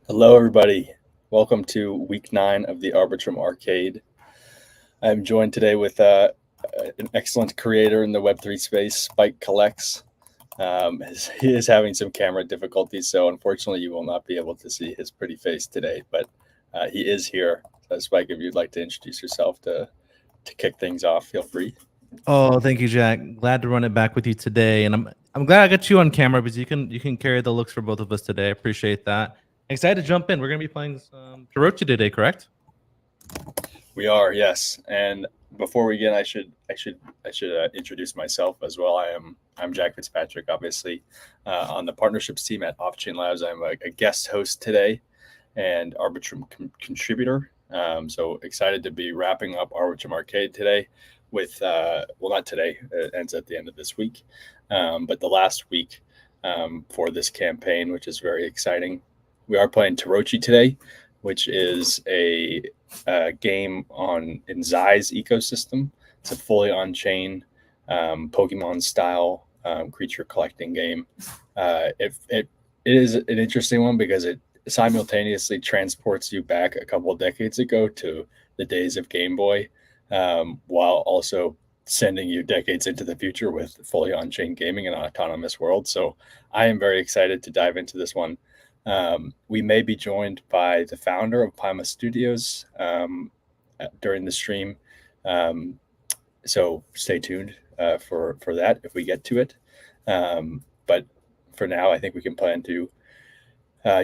Hello, everybody. Welcome to week 9 of the Arbitrum Arcade. I'm joined today with an excellent creator in the Web3 space, Spike Collects. He is having some camera difficulties, so unfortunately you will not be able to see his pretty face today, but he is here. So Spike, if you'd like to introduce yourself to kick things off, feel free. Oh, thank you, Jack. Glad to run it back with you today, and I'm glad I got you on camera because you can carry the looks for both of us today. I appreciate that. Excited to jump in. We're gonna be playing some Tarochi today, correct? We are, yes. And before we begin, I should introduce myself as well. I'm Jack Fitzpatrick, obviously, on the partnerships team at Off-Chain Labs. I'm a guest host today and Arbitrum contributor. So excited to be wrapping up Arbitrum Arcade today with, well, not today, it ends at the end of this week, but the last week for this campaign, which is very exciting. We are playing Tarochi today, which is a game in Zai's ecosystem. It's a fully on-chain Pokemon-style creature collecting game. It is an interesting one because it simultaneously transports you back a couple of decades ago to the days of Game Boy, while also sending you decades into the future with fully on-chain gaming in an autonomous world. So I am very excited to dive into this one. We may be joined by the founder of Paima Studios during the stream. So stay tuned for that if we get to it. But for now, I think we can plan to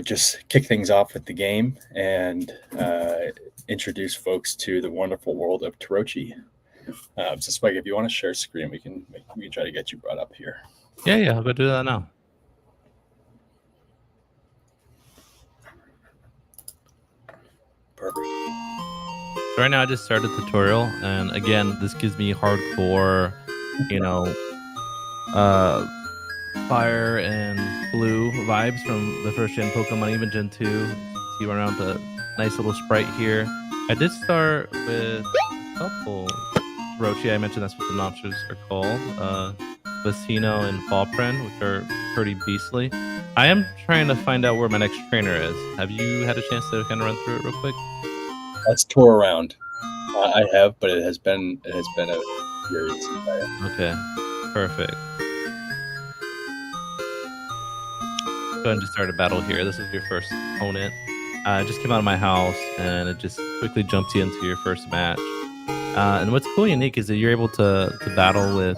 just kick things off with the game and introduce folks to the wonderful world of Tarochi. So Spike, if you want to share screen, we can try to get you brought up here. Yeah, I'll go do that now. Perfect. So right now I just started the tutorial, and again, this gives me hardcore, fire and blue vibes from the first gen Pokemon, even Gen 2. You run around the nice little sprite here. I did start with a couple Tarochi. I mentioned that's what the monsters are called. Vecino and Fallpren, which are pretty beastly. I am trying to find out where my next trainer is. Have you had a chance to kind of run through it real quick? Let's tour around. I have, but it has been a year since I have. Okay, perfect. Go ahead and just start a battle here. This is your first opponent. It just came out of my house, and it just quickly jumps you into your first match. And what's cool and unique is that you're able to battle with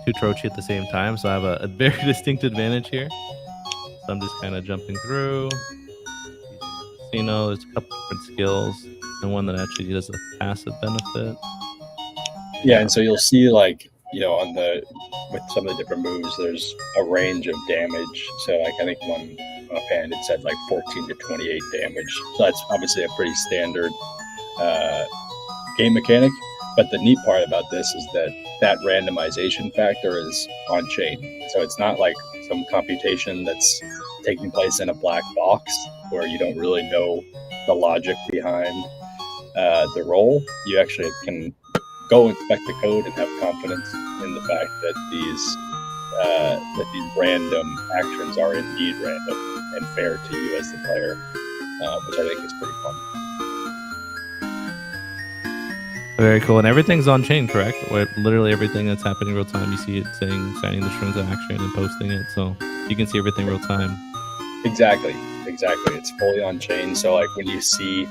two Trochi at the same time. So I have a very distinct advantage here. So I'm just kind of jumping through. You know, there's a couple different skills, and one that actually does a passive benefit. Yeah, and so you'll see like, on with some of the different moves, there's a range of damage. So like I think one offhand it said like 14 to 28 damage. So that's obviously a pretty standard game mechanic. But the neat part about this is that randomization factor is on chain. So it's not like some computation that's taking place in a black box where you don't really know the logic behind the roll. You actually can go inspect the code and have confidence in the fact that these random actions are indeed random and fair to you as the player, which I think is pretty fun. Very cool. And everything's on chain, correct? Literally everything that's happening real time, you see it saying signing the transaction and posting it. So you can see everything real time. Exactly. It's fully on chain. So like when you see,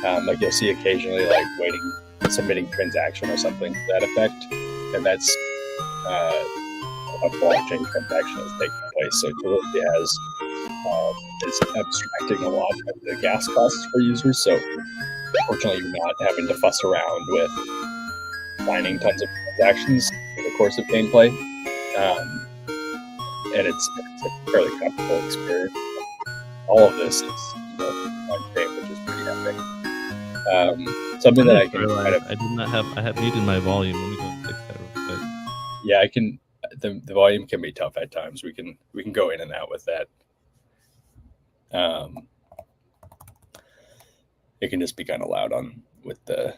like you'll see occasionally like submitting transaction or something to that effect, and that's a blockchain transaction is taking place. So it really is abstracting a lot of the gas costs for users. So fortunately, you're not having to fuss around with signing tons of transactions in the course of gameplay, and it's a fairly comfortable experience. All of this is on chain, which is pretty epic. Something that I can kind of... I have muted my volume. Let me go and fix that real quick. Yeah, I can. The volume can be tough at times. We can go in and out with that. It can just be kind of loud with the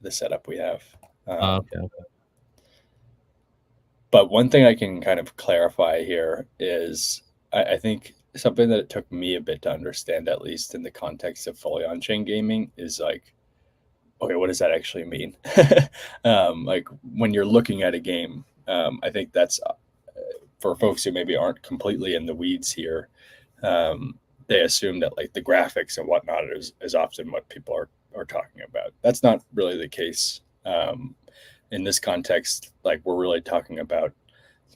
setup we have. Okay. But one thing I can kind of clarify here is I think something that it took me a bit to understand, at least in the context of fully on-chain gaming, is like, okay, what does that actually mean? Like when you're looking at a game, I think that's for folks who maybe aren't completely in the weeds here. They assume that like the graphics and whatnot is often what people are talking about. That's not really the case. In this context, like we're really talking about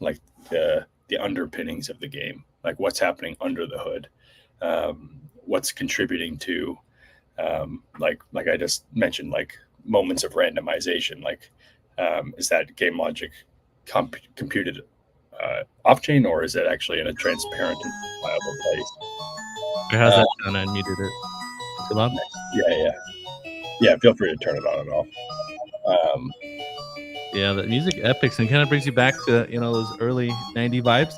like the underpinnings of the game, like what's happening under the hood, what's contributing to, like I just mentioned, like moments of randomization. Like, is that game logic computed off chain, or is it actually in a transparent and viable place? How's that sound? I muted it. Too loud? Yeah. Feel free to turn it on and off. Yeah, the music epics and kind of brings you back to those early 90 vibes.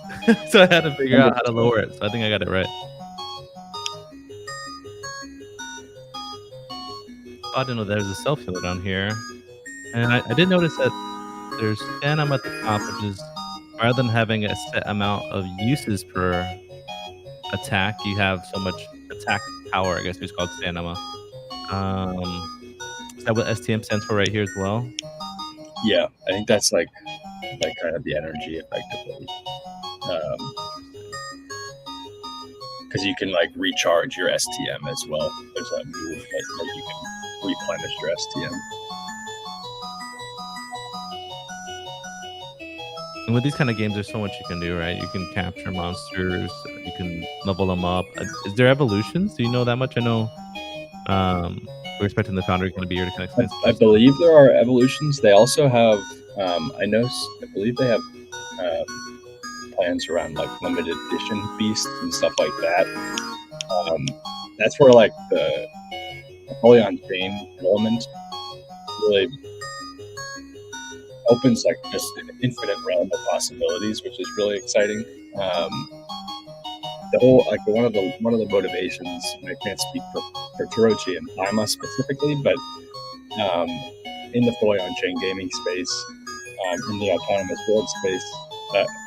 So I had to figure out how to lower it. So I think I got it right. I didn't know there's a self healer down here, and I did notice that there's Phantom at the top, which is rather than having a set amount of uses per attack, you have so much attack power. I guess it's called stamina. Is that what STM stands for right here as well? Yeah, I think that's like kind of the energy effectively, because you can like recharge your STM as well. There's a move that you can replenish your STM. And with these kind of games, there's so much you can do, right? You can capture monsters, you can level them up. Is there evolutions? Do you know that much? I know we're expecting the Foundry going to be here to kind of explain. I believe there are evolutions. They also have, I believe they have plans around like limited edition beasts and stuff like that. That's where like the fully on-chain element really opens like just an infinite realm of possibilities, which is really exciting. The whole like one of the motivations, I can't speak for Tarochi and Paima specifically, but in the fully on-chain gaming space, in the autonomous world space,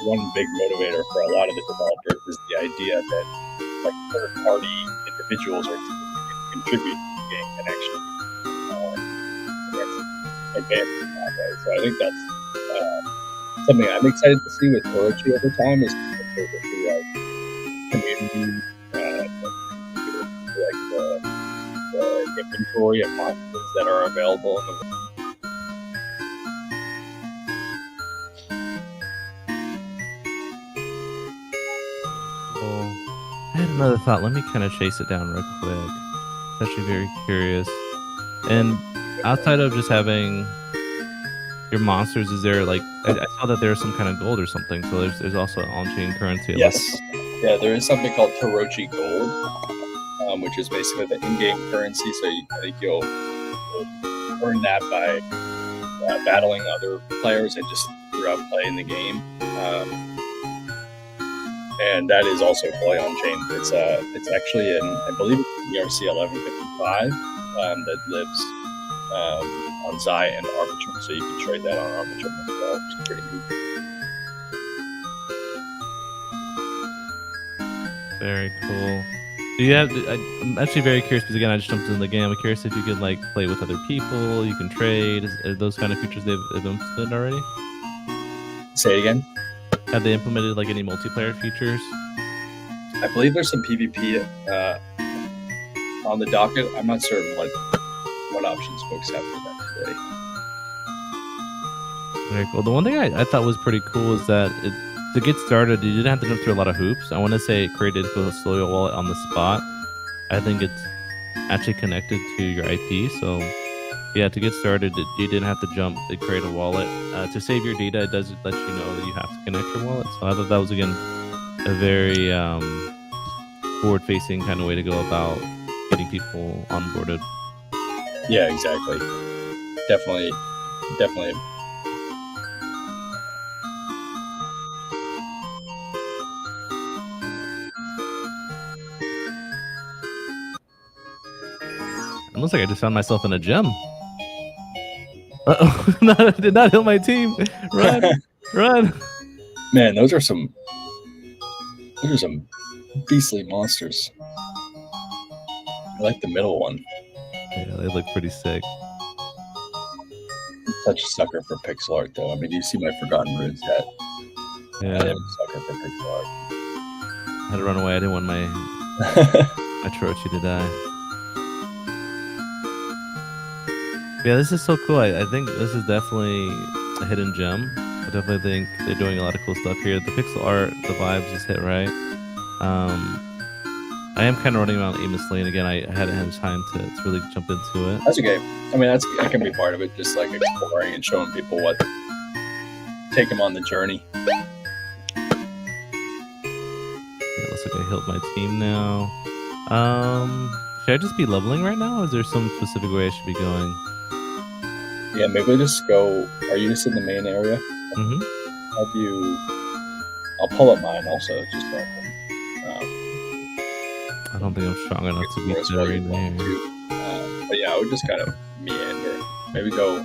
one big motivator for a lot of the developers is the idea that like third-party individuals or teams can contribute to the game and actually advance in that way. So I think that's something I'm excited to see with Orochi over time is potential to see like community like the inventory of monsters that are available in the world. Well, I had another thought. Let me kind of chase it down real quick. It's actually very curious. And outside of just having your monsters, is there like I saw that there's some kind of gold or something. So there's also on-chain currency. Yes, yeah, there is something called Torochi Gold, which is basically the in-game currency. So I think you'll earn that by battling other players and just throughout playing the game. And that is also fully on chain. It's actually in, I believe it's ERC 1155 that lives on Zai and Arbitrum, so you can trade that on Arbitrum as well, which is pretty neat. Very cool. Do you have? I'm actually very curious because again, I just jumped in the game. I'm curious if you can like play with other people. You can trade. Are those kind of features they've implemented already? Say it again. Have they implemented like any multiplayer features? I believe there's some PvP on the docket. I'm not certain what options folks have for that today. Very cool. The one thing I thought was pretty cool is that to get started, you didn't have to jump through a lot of hoops. I want to say it created a custodial wallet on the spot. I think it's actually connected to your IP. So yeah, to get started, you didn't have to jump to create a wallet. To save your data, it does let you know that you have to connect your wallet. So I thought that was, again, a very forward-facing kind of way to go about getting people onboarded. Yeah, exactly. Definitely. It looks like I just found myself in a gem. Uh-oh. I did not heal my team. Run. Run. Man, those are some beastly monsters. I like the middle one. Yeah, they look pretty sick. I'm such a sucker for pixel art, though. I mean, you see my Forgotten Runes hat. Yeah. I am a sucker for pixel art. I had to run away. I didn't want my Trochi to die. Yeah, this is so cool. I think this is definitely a hidden gem. I definitely think they're doing a lot of cool stuff here. The pixel art, the vibes just hit right. I am kind of running around aimlessly, and again, I hadn't had time to really jump into it. That's okay. I mean, that can be part of it, just like exploring and showing people take them on the journey. Yeah, looks like I healed my team now. Should I just be leveling right now, or is there some specific way I should be going? Yeah, maybe we'll just go. Are you just in the main area? Mm-hmm. I'll pull up mine also, just so I don't think I'm strong enough to beat the raid there. But yeah, I would just kind of meander. Maybe go.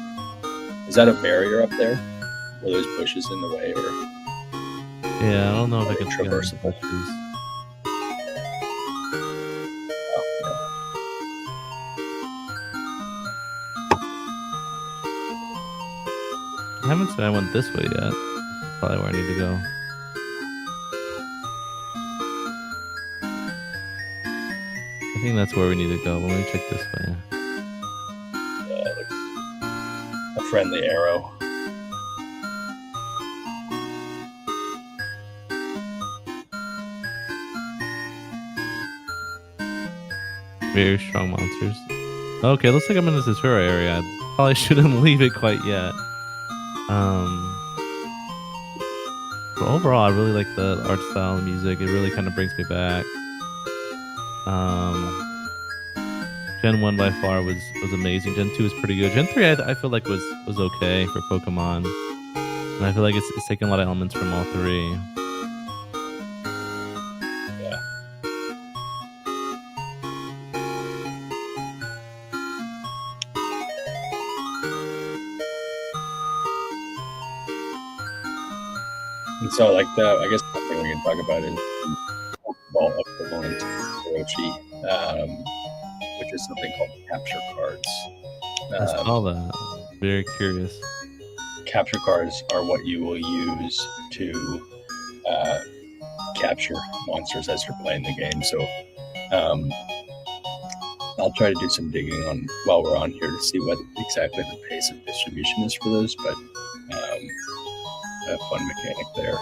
Is that a barrier up there? Were those bushes in the way, or? Yeah, I don't know if I can traverse the bushes. Oh, I haven't said I went this way yet. Probably where I need to go. I think that's where we need to go. Let me check this way. Yeah, it looks a friendly arrow. Very strong monsters. Okay, looks like I'm in the tutorial area. I probably shouldn't leave it quite yet. But overall, I really like the art style and music. It really kind of brings me back. Gen 1 by far was amazing. Gen 2 was pretty good. Gen 3 I feel like was okay for Pokemon. And I feel like it's taking a lot of elements from all three. Yeah. And so, like I guess one thing we can talk about is the Pokeball equivalent to Orochi, which is something called capture cards. I Um, saw that. I'm very curious. Capture cards are what you will use to uh, capture monsters as you're playing the game. So um, I'll try to do some digging on while we're on here to see what exactly the pace of distribution is for those, but a fun mechanic there.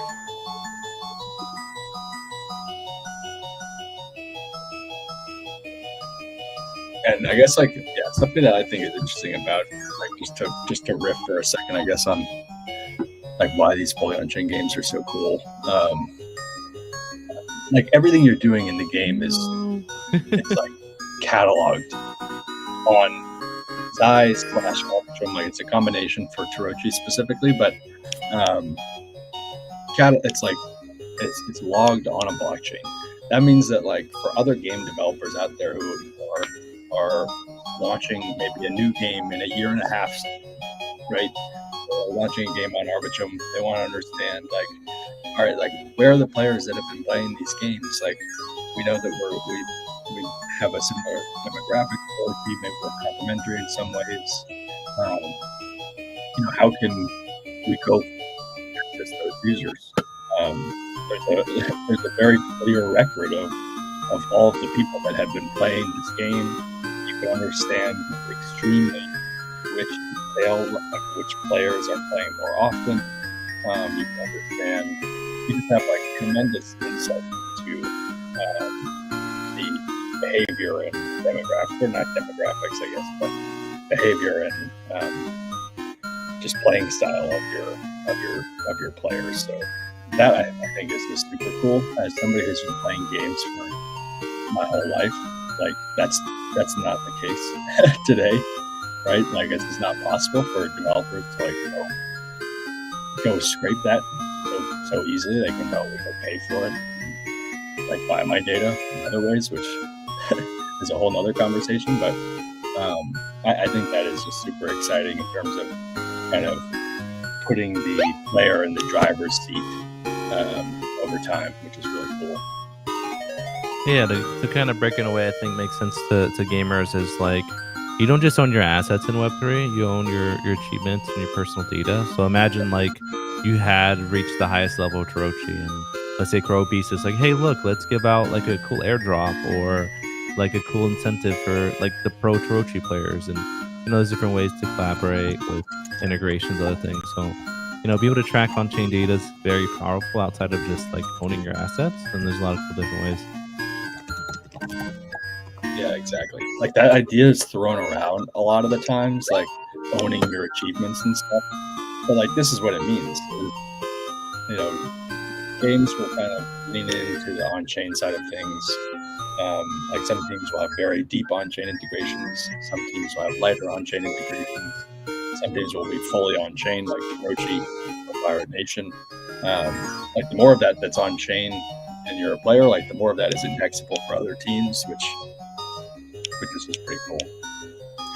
And I guess something that I think is interesting about just to riff for a second, I guess, on like why these fully on chain games are so cool. Like everything you're doing in the game is it's like cataloged on Zai/Arbitrum. Like it's a combination for Torochi specifically, but it's logged on a blockchain. That means that like for other game developers out there who are launching maybe a new game in a year and a half, right? Or launching a game on Arbitrum, they want to understand like, all right, like where are the players that have been playing these games? Like we know that we have a similar demographic, or maybe we're complementary in some ways. How can we go access those users? There's a very clear record of all of the people that have been playing this game. You can understand extremely which players are playing more often. You can understand. You just have like tremendous insight into the behavior and demographics, or not demographics, I guess, but behavior and just playing style of your players. So that I think is just super cool. As somebody who's been playing games for my whole life, like that's not the case today, right? Like it's just not possible for a developer to like go scrape that so easily. They can probably go pay for it, like buy my data in other ways, which is a whole nother conversation. But I think that is just super exciting in terms of kind of putting the player in the driver's seat over time, which is really cool. Yeah, to kind of breaking away, I think makes sense to gamers is like you don't just own your assets in Web3, you own your achievements and your personal data. So imagine like you had reached the highest level of Torochi and let's say Crow Beast is like, hey, look, let's give out like a cool airdrop or like a cool incentive for like the pro Torochi players. And there's different ways to collaborate with integrations, other things. So be able to track on-chain data is very powerful outside of just like owning your assets. And there's a lot of cool different ways. Yeah, exactly. Like that idea is thrown around a lot of the times, like owning your achievements and stuff. But like this is what it means. Games will kind of lean into the on-chain side of things. Like some teams will have very deep on-chain integrations. Some teams will have lighter on-chain integrations. Some teams will be fully on-chain, like Orochi or Pirate Nation. Like the more of that's on-chain and you're a player, like the more of that is indexable for other teams, which is just pretty cool.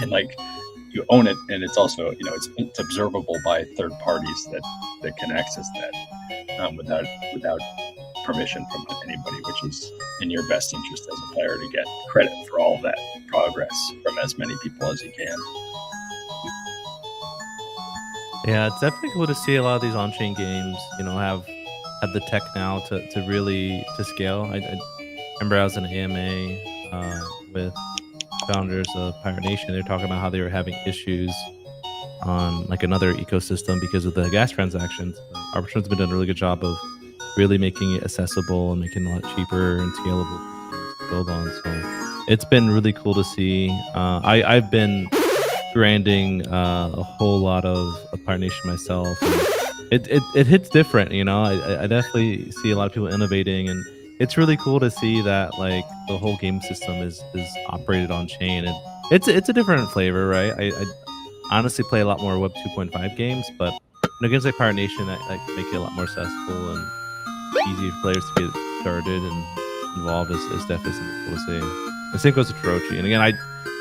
And like you own it, and it's also it's observable by third parties that can access that without permission from anybody, which is in your best interest as a player to get credit for all of that progress from as many people as you can. Yeah, it's definitely cool to see a lot of these on-chain games, have the tech now to really to scale. I remember I was in an AMA with founders of Pirate Nation. They're talking about how they were having issues on like another ecosystem because of the gas transactions. Arbitrum's been doing a really good job of really making it accessible and making it a lot cheaper and scalable to build on. So it's been really cool to see. I've been grinding a whole lot of Pirate Nation myself. It hits different, I definitely see a lot of people innovating, and it's really cool to see that like the whole game system is operated on chain, and it's a different flavor, right? I honestly play a lot more Web 2.5 games, but games like Pirate Nation that make it a lot more accessible and easy for players to get started and involved is definitely something cool to see. The same goes to Torochi, and again, I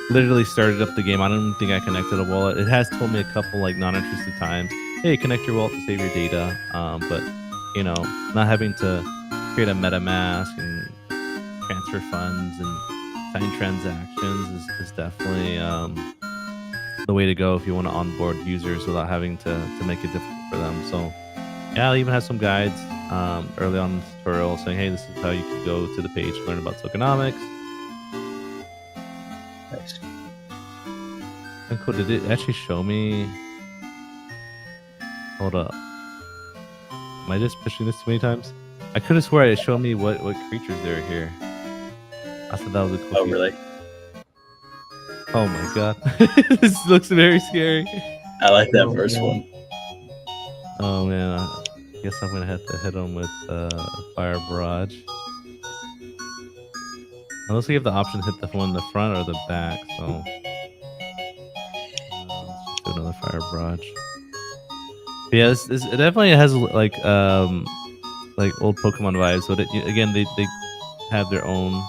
literally started up the game. I don't think I connected a wallet. It has told me a couple like non-intrusive times, hey, connect your wallet to save your data. But not having to create a MetaMask and transfer funds and sign transactions is definitely the way to go if you want to onboard users without having to make it difficult for them. So yeah, I'll even have some guides early on in the tutorial saying, hey, this is how you can go to the page to learn about tokenomics. Nice. And cool. Did it actually show me? Hold up. Am I just pushing this too many times? I could have swore it showed me what creatures there are here. I thought that was a cool Oh, feature. really? Oh my god. This looks very scary. I like that first one. Oh man, I guess I'm gonna have to hit him with Fire Barrage. Unless we have the option to hit the one in the front or the back, so let's just do another Fire Barrage. But yeah, this it definitely has like old Pokemon vibes, but again they have their own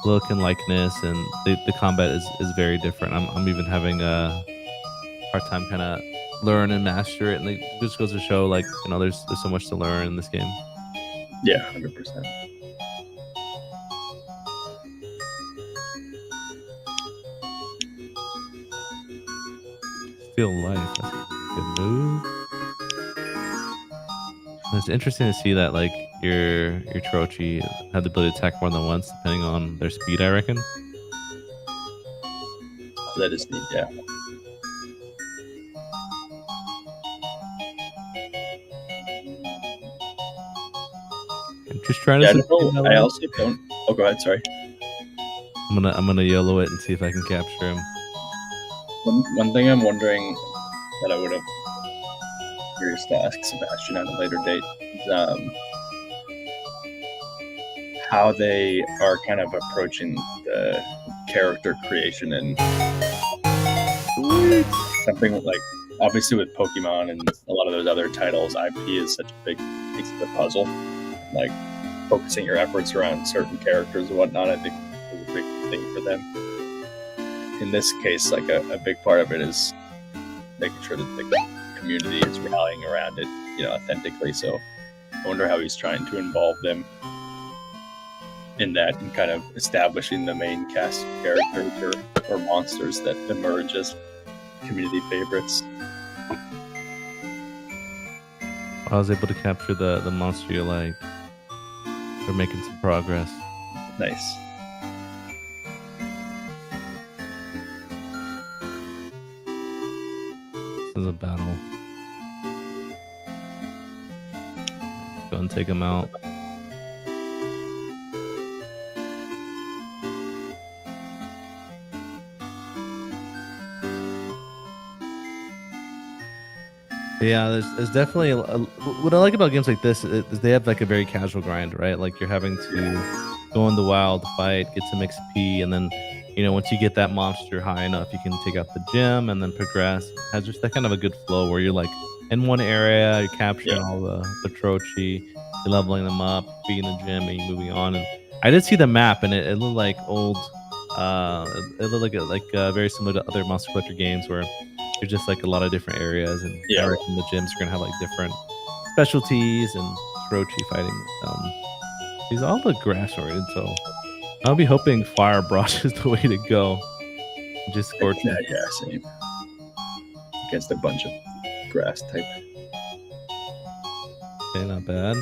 look and likeness, and the combat is very different. I'm even having a hard time kind of learn and master it, and it just goes to show like there's so much to learn in this game. Yeah, 100%. Steal life, that's a good move. It's interesting to see that like your Trochi had the ability to attack more than once depending on their speed, I reckon. That is neat, yeah. I'm just trying to. Yeah, I also don't. Oh, go ahead. Sorry. I'm gonna yellow it and see if I can capture him. One thing I'm wondering that I would have curious to ask Sebastian at a later date is how they are kind of approaching the character creation and something like, obviously with Pokemon and a lot of those other titles, IP is such a big piece of the puzzle. Like focusing your efforts around certain characters and whatnot, I think is a big thing for them. In this case, like a big part of it is making sure that the community is rallying around it, authentically. So I wonder how he's trying to involve them in that and kind of establishing the main cast of characters or monsters that emerge as community favorites. I was able to capture the monster you like. We're making some progress. Nice. This is a battle. Let's go and take him out. Yeah, there's definitely what I like about games like this is they have like a very casual grind, right? Like you're having to go in the wild, fight, get some XP, and then once you get that monster high enough, you can take out the gym and then progress. It has just that kind of a good flow where you're like in one area, you're capturing all the Trochi, you're leveling them up, beating the gym, and you're moving on. And I did see the map, and it looked like old. It looked like very similar to other Monster Collector games where there's just like a lot of different areas, and I reckon the gyms are gonna have like different specialties and Trochi fighting. These all look grass oriented, so I'll be hoping Fire Barrage is the way to go. Just scorching. Yeah, same. Against a bunch of grass type. Okay, not bad.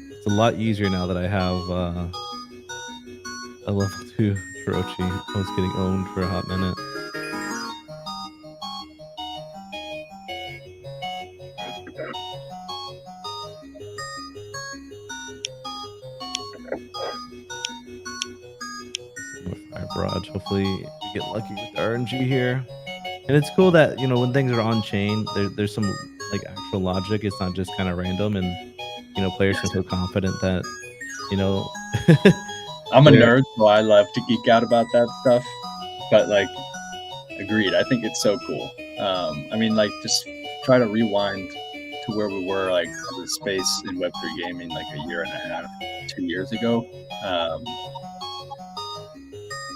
It's a lot easier now that I have a level 2 Trochi. I was getting owned for a hot minute. Barrage. Hopefully we get lucky with the RNG here. And it's cool that when things are on chain, there's some like actual logic. It's not just kind of random, and players can feel confident that I'm a nerd, so I love to geek out about that stuff. But like, agreed. I think it's so cool. I mean, like, just try to rewind to where we were like the space in Web3 gaming like a year and a half, 2 years ago.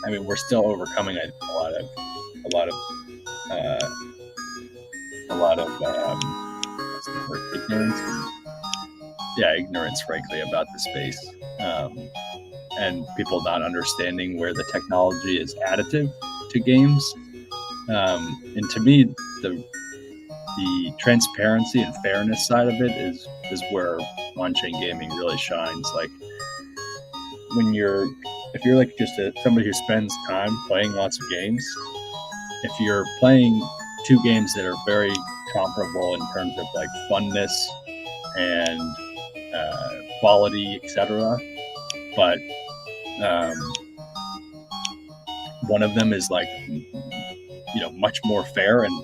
I mean, we're still overcoming a lot of what's the word? Ignorance, ignorance, frankly, about the space, and people not understanding where the technology is additive to games. And to me, the transparency and fairness side of it is where on-chain gaming really shines. Like when if you're like just somebody who spends time playing lots of games, if you're playing two games that are very comparable in terms of like funness and quality, etc., but one of them is like much more fair and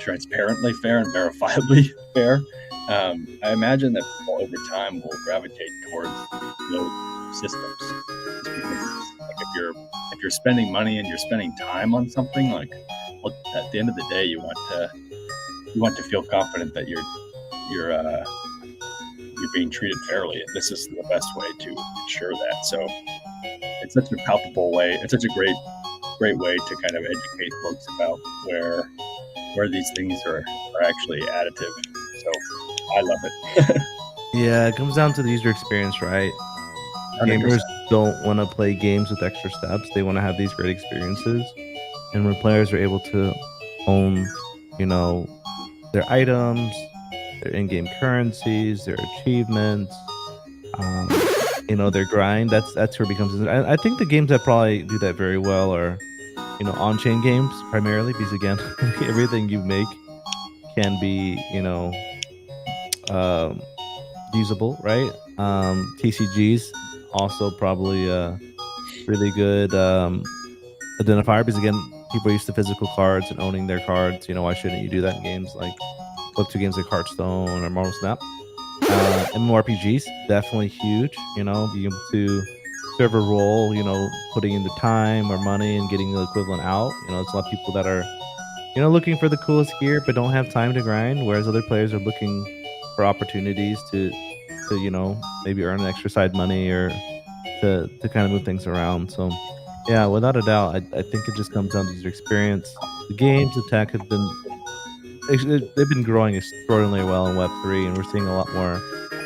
transparently fair and verifiably fair, I imagine that people over time will gravitate towards those systems. Just because, like, if you're spending money and you're spending time on something, like, well, at the end of the day, you want to feel confident that you're being treated fairly, and this is the best way to ensure that. So it's such a palpable way. It's such a great way to kind of educate folks about where these things are actually additive. So I love it. Yeah, it comes down to the user experience, right? 100%. Gamers don't want to play games with extra steps. They want to have these great experiences. And when players are able to own, their items, their in-game currencies, their achievements, their grind, that's where it becomes. I think the games that probably do that very well are, on-chain games primarily, because again, everything you make can be, usable, right? TCGs also probably a really good identifier, because again, people are used to physical cards and owning their cards. Why shouldn't you do that in games like Web2 games like Hearthstone or Marvel Snap? MMORPGs, definitely huge, being able to serve a role, putting in the time or money and getting the equivalent out. It's a lot of people that are, looking for the coolest gear but don't have time to grind, whereas other players are looking for opportunities to maybe earn extra side money or to kind of move things around. So yeah, without a doubt, I think it just comes down to user experience. The games, the tech have been they've been growing extraordinarily well in Web3, and we're seeing a lot more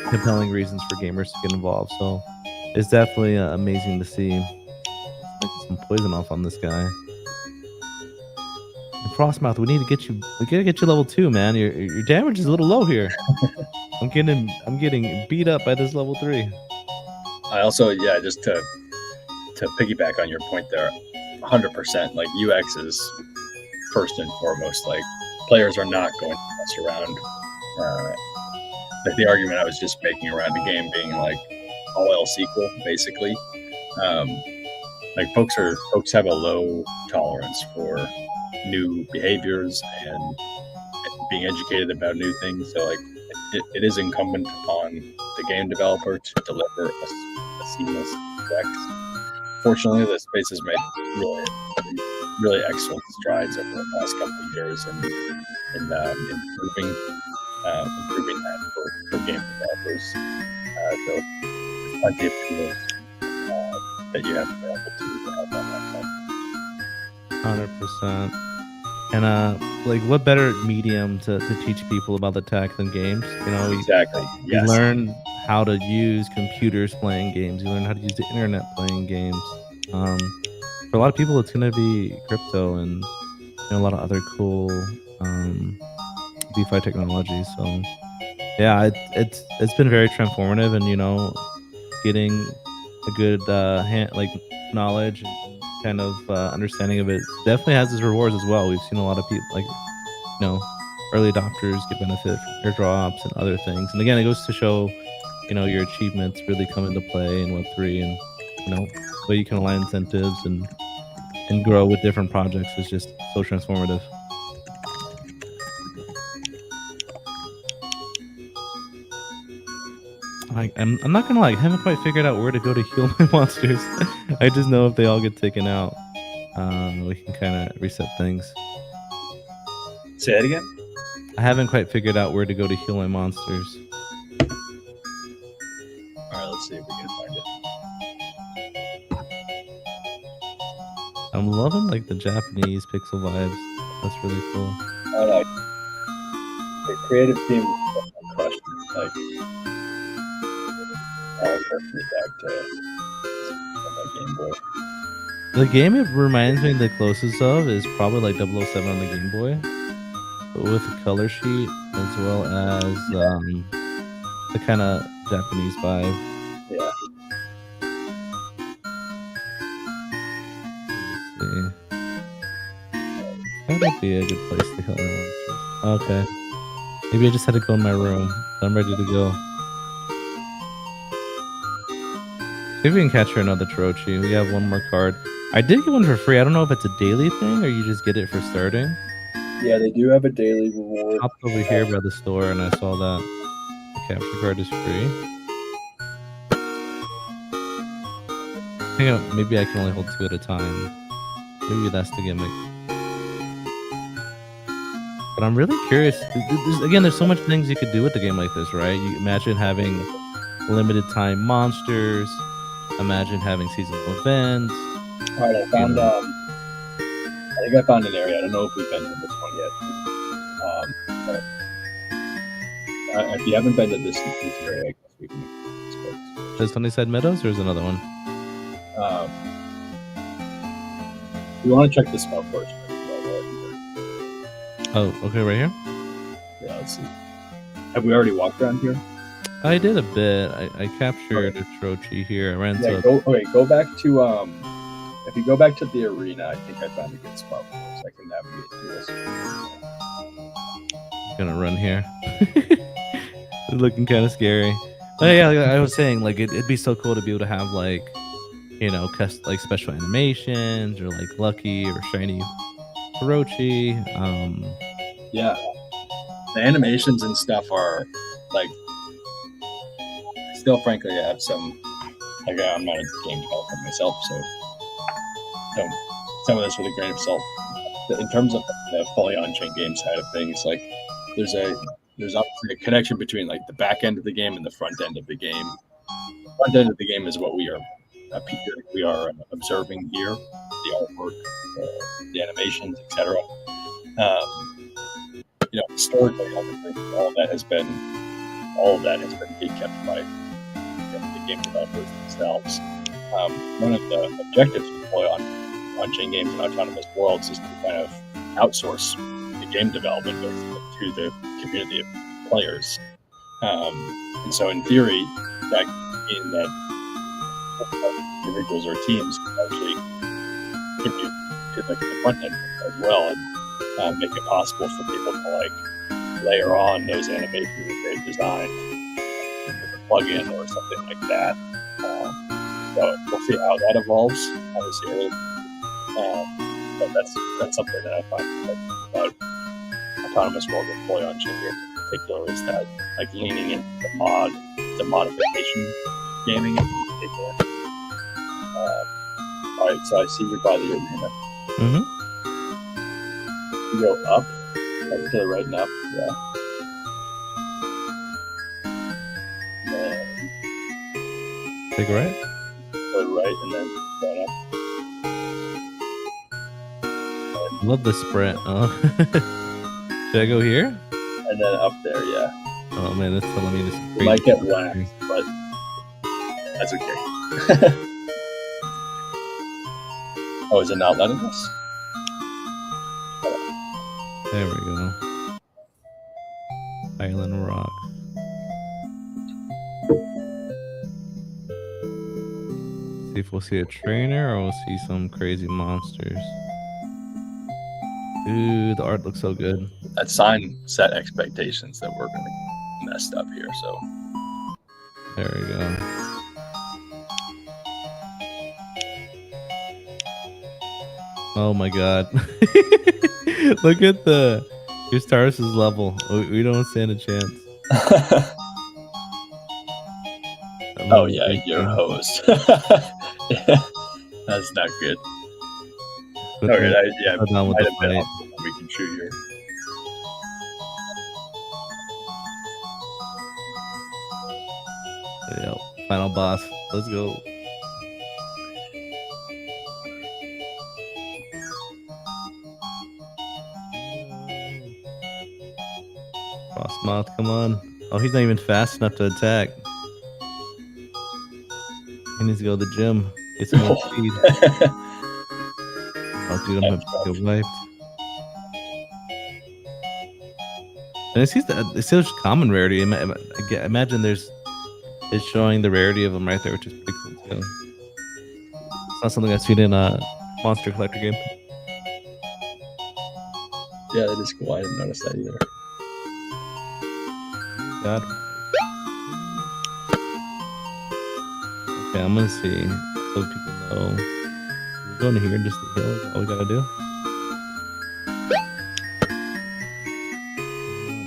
compelling reasons for gamers to get involved. So it's definitely amazing to see. Let's get some poison off on this guy. And Frostmouth, we gotta get you level 2, man. Your damage is a little low here. I'm getting beat up by this level 3. I also, just to piggyback on your point there, 100%. Like, UX is first and foremost. Like, players are not going to mess around. Like the argument I was just making around the game being like all else equal, basically. Like folks have a low tolerance for new behaviors and being educated about new things. So like it is incumbent upon the game developer to deliver a seamless UX. Fortunately, the space has made really excellent strides over the past couple of years in improving that for game developers. So there's plenty of tools that you have available to help on that front. 100%. And like, what better medium to teach people about the tech than games? Exactly. You learn how to use computers playing games. You learn how to use the internet playing games. For a lot of people, it's going to be crypto and a lot of other cool DeFi technology. So yeah, it's been very transformative, and getting a good knowledge and kind of understanding of it definitely has its rewards as well. We've seen a lot of people early adopters get benefit from airdrops and other things. And again, it goes to show your achievements really come into play in Web3, and the way you can align incentives and grow with different projects is just so transformative. I'm not gonna lie, I haven't quite figured out where to go to heal my monsters. I just know if they all get taken out, we can kind of reset things. Say that again? I haven't quite figured out where to go to heal my monsters. Alright, let's see if we can find it. I'm loving the Japanese pixel vibes. That's really cool. I like the creative team. Like I'll definitely back to my Game Boy. The game it reminds me the closest of is probably like 007 on the Game Boy, but with a color sheet as well as the kind of Japanese vibe. Yeah. Let's see. That would be a good place to kill monsters. Okay. Maybe I just had to go in my room. I'm ready to go. See if we can capture another Trochi. We have one more card. I did get one for free. I don't know if it's a daily thing or you just get it for starting. Yeah, they do have a daily reward. Hopped over here by the store and I saw that the capture card is free. I think maybe I can only hold 2 at a time. Maybe that's the gimmick. But I'm really curious. There's so much things you could do with a game like this, right? You imagine having limited time monsters. Imagine having seasonal events. All right, I found. I think I found an area. I don't know if we've been to this one yet. But if you haven't been to this area, I guess we can. Is Sunnyside Meadows or is another one? We want to check this out first. Oh, okay, right here. Yeah, let's see. Have we already walked around here? I did a bit. I captured a Trochi here. I ran Yeah, to. go back to If you go back to the arena, I think I found a good spot for us. I can navigate through this. I'm gonna run here. It's looking kind of scary. But yeah, like I was saying, like it'd be so cool to be able to have like, like special animations or like lucky or shiny Orochi. Yeah, the animations and stuff are like. Still, frankly, I have some. Like, I'm not a game developer myself, so some of this with a grain of salt. In terms of the fully on-chain game side of things, like there's obviously a connection between like the back end of the game and the front end of the game. The front end of the game is what we are observing here: the artwork, the animations, etc. Historically, obviously, all of that has been kept by the game developers themselves. One of the objectives of fully on-chain games and autonomous worlds is to kind of outsource the game development to the community of players. And so, in theory, that means that individuals or teams can actually contribute to the front end as well, and make it possible for people to like layer on those animations that they've designed with a plugin or something like that. So we'll see how that evolves. Obviously, but that's something that I find about autonomous world and fully on-chain games in particular is that like leaning into the modification gaming in particular. All right, so I see you're by the arena. Mm-hmm. You go up to the right and up, yeah. Take a right. Go right and then right up. Love the sprint. Oh. Should I go here? And then up there, yeah. Oh man, that's telling me this. You might get whacked, but that's okay. Oh, is it not letting us? There we go. Island Rock. See if we'll see a trainer or we'll see some crazy monsters. Dude, the art looks so good. That sign set expectations that we're going to get messed up here, so. There we go. Oh my god. Look at your Staris' level. We don't stand a chance. Oh yeah, you're hosed. Yeah, that's not good. Okay, down with the fight. We can shoot here. Yep, final boss. Let's go. Frostmoth, come on. Oh, he's not even fast enough to attack. He needs to go to the gym. Get some more speed. Oh, dude, I'm about to get wiped. And it's such common rarity. Imagine it's showing the rarity of them right there, which is pretty cool too. It's not something I've seen in a Monster Collector game. Yeah, that is cool. I didn't notice that either. God. Okay, I'm gonna see so people know. We're going here just to heal. Is all we gotta do.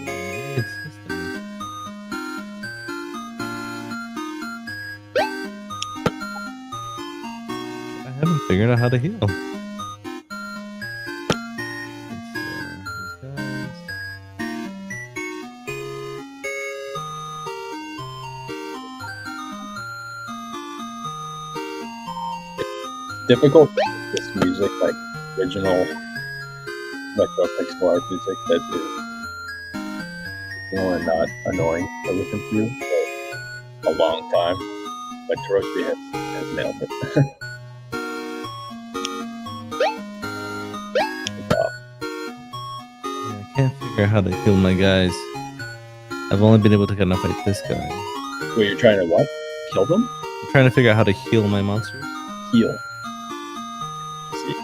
Maybe it's this thing. I haven't figured out how to heal. Difficult this music, like original retro pixel art music that is and not annoying to listen to for a long time. But Toroshi has nailed it. I can't figure out how to heal my guys. I've only been able to kind of fight this guy. Wait, you're trying to what? Kill them? I'm trying to figure out how to heal my monsters. Heal. See.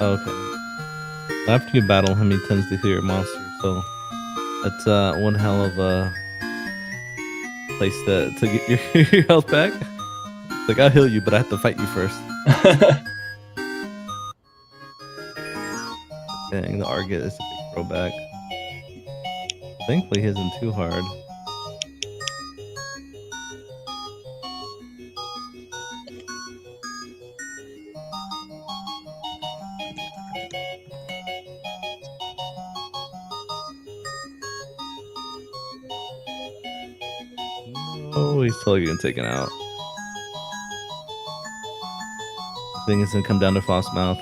Oh, okay. After you battle him, he tends to heal your monster. So that's one hell of a place to get your health back. Like, I'll heal you, but I have to fight you first. Dang, the Arget is a big throwback. Thankfully, he isn't too hard. Oh, he's totally getting taken out. The thing is gonna come down to Frostmouth.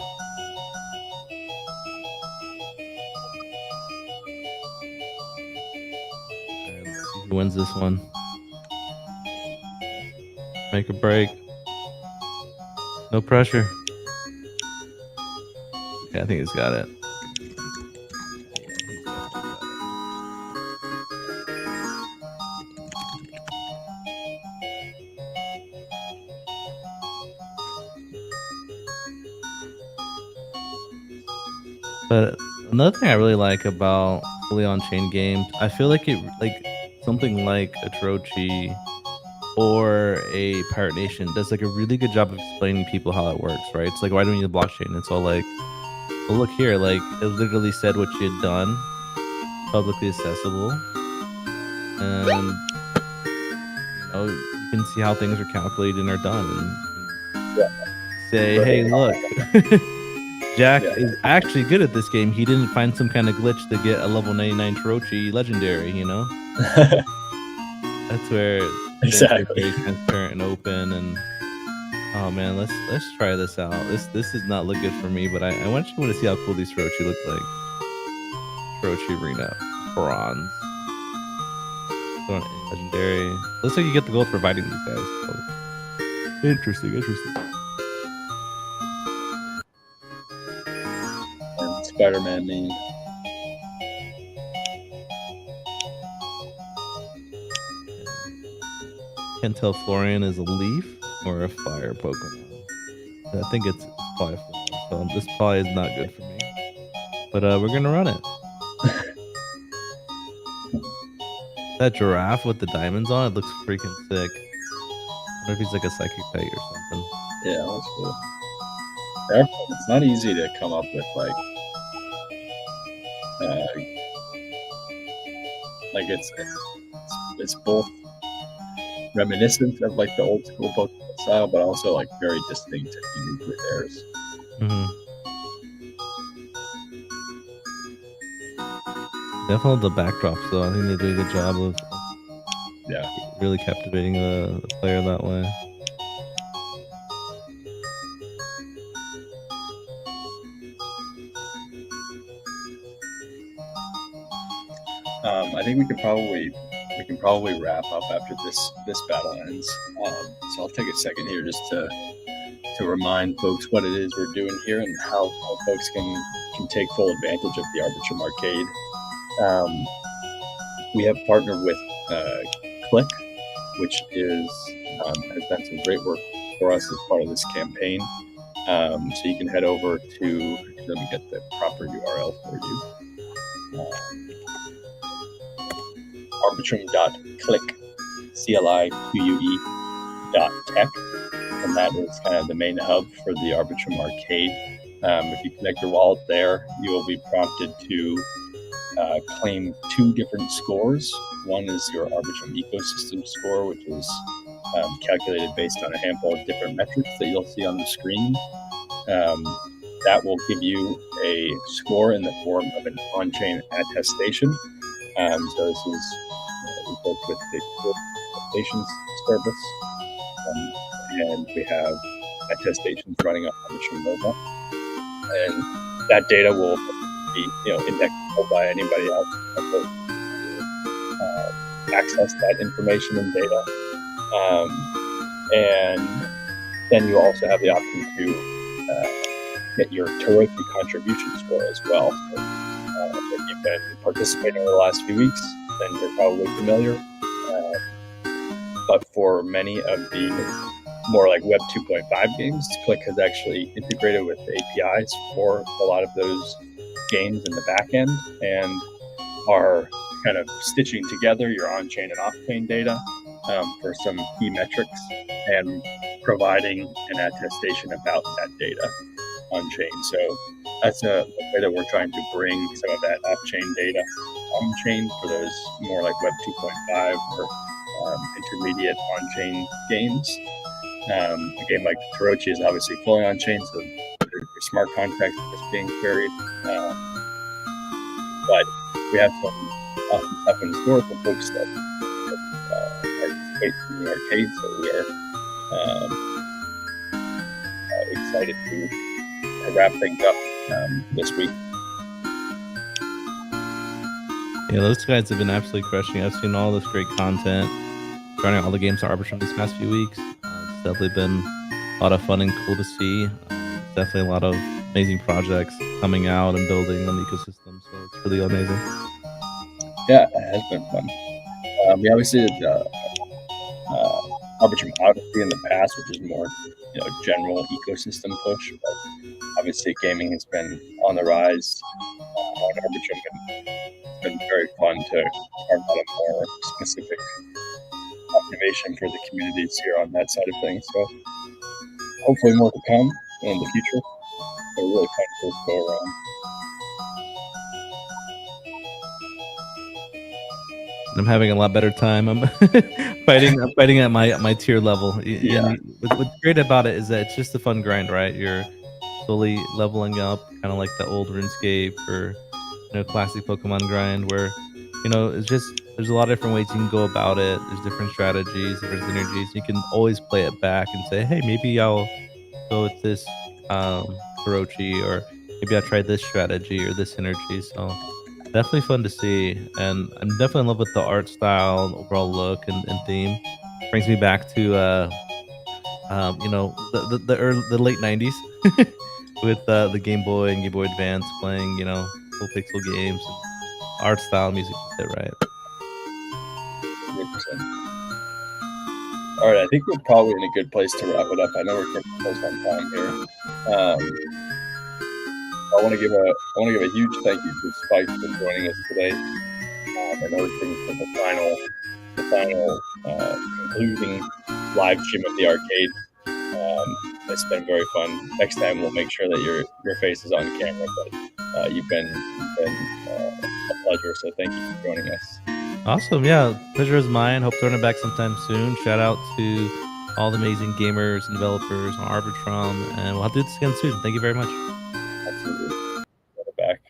Let's see who wins this one. Make a break. No pressure. Okay, I think he's got it. But another thing I really like about fully on chain games, I feel like something like a Trochi or a Pirate Nation does like a really good job of explaining people how it works, right? It's like, why do we need the blockchain? It's all like, well, look here, like it literally said what you had done, publicly accessible, and you can see how things are calculated and are done. And say, hey, look. Jack is actually good at this game. He didn't find some kind of glitch to get a level 99 Torochi legendary, That's where Exactly. very transparent and open. And oh man, let's try this out. This does not look good for me, but I want you to see how cool these Torochi look like. Torochi Arena bronze. Legendary. Looks like you get the gold for fighting these guys. So. Interesting. Spider-Man name. Can't tell if Florian is a leaf or a fire Pokemon. I think it's probably fire, so this probably is not good for me. But we're gonna run it. That giraffe with the diamonds on it looks freaking sick. I wonder if he's like a psychic kite or something. Yeah, that's cool. It's not easy to come up with it's both reminiscent of like the old school Pokemon style, but also like very distinct and unique with theirs. Definitely the backdrops though. I think they do a good job of really captivating the player that way. I think we could probably we can probably wrap up after this battle ends. So I'll take a second here just to remind folks what it is we're doing here and how folks can take full advantage of the Arbitrum Arcade. We have partnered with Click, which has done some great work for us as part of this campaign. So you can head over to, let me get the proper URL for you. Arbitrum.click, CLIQUE.tech, and that is kind of the main hub for the Arbitrum Arcade. If you connect your wallet there, you will be prompted to claim 2 different scores. One is your Arbitrum ecosystem score, which is calculated based on a handful of different metrics that you'll see on the screen. That will give you a score in the form of an on-chain attestation. So this is we work with the attestations service, and we have attestations running on Arbitrum Nova, and that data will be indexable by anybody else to access that information and data. And then you also have the option to get your Toroki contribution score as well. So, if you've been participating over the last few weeks, then you're probably familiar. But for many of the more like Web 2.5 games, Click has actually integrated with the APIs for a lot of those games in the back end and are kind of stitching together your on-chain and off-chain data for some key metrics and providing an attestation about that data on-chain. So that's a way that we're trying to bring some of that off-chain data on-chain for those more like Web 2.5 or intermediate on-chain games. A game like Toroki is obviously fully on-chain, so your smart contracts are just being carried. But we have some awesome stuff in store for folks that participate in the arcade, so we are excited to wrap things up this week. Yeah, those guys have been absolutely crushing. I've seen all this great content, running all the games to Arbitrum these past few weeks. It's definitely been a lot of fun and cool to see. Definitely a lot of amazing projects coming out and building on the ecosystem. So it's really amazing. Yeah, it has been fun. We obviously did Arbitrum Odyssey in the past, which is more general ecosystem push. But obviously, gaming has been on the rise on Arbitrum, and it's been very fun to carve out a more specific activation for the communities here on that side of things. So hopefully more to come in the future. They're really fun first go around. I'm having a lot better time. I'm fighting at my tier level. Yeah. And what's great about it is that it's just a fun grind, right? You're slowly leveling up, kind of like the old RuneScape or classic Pokemon grind, where it's just there's a lot of different ways you can go about it. There's different strategies, different synergies. You can always play it back and say, hey, maybe I'll go with this Orochi, or maybe I'll try this strategy or this synergy. So definitely fun to see, and I'm definitely in love with the art style, overall look, and theme. Brings me back to the late '90s with the Game Boy and Game Boy Advance playing full pixel games, and art style, music with it, right? 100%. All right, I think we're probably in a good place to wrap it up. I know we're getting close on time here. I want to give a huge thank you to Spike for joining us today. And everything for the final concluding live stream of the arcade. It's been very fun. Next time we'll make sure that your face is on camera, but you've been a pleasure. So thank you for joining us. Awesome. Yeah, pleasure is mine. Hope to run it back sometime soon. Shout out to all the amazing gamers and developers on Arbitrum, and we'll have to do this again soon. Thank you very much. Absolutely. Run it back.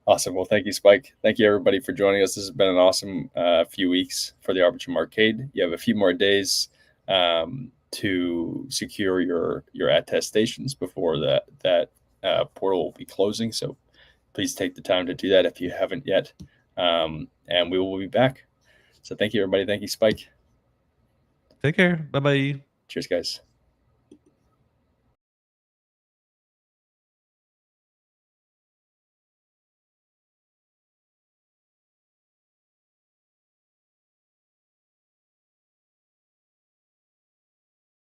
Awesome. Well, thank you, Spike. Thank you, everybody, for joining us. This has been an awesome few weeks for the Arbitrum Arcade. You have a few more days to secure your attestations before that portal will be closing. So please take the time to do that if you haven't yet. And we will be back. So thank you, everybody. Thank you, Spike. Take care. Bye bye. Cheers, guys.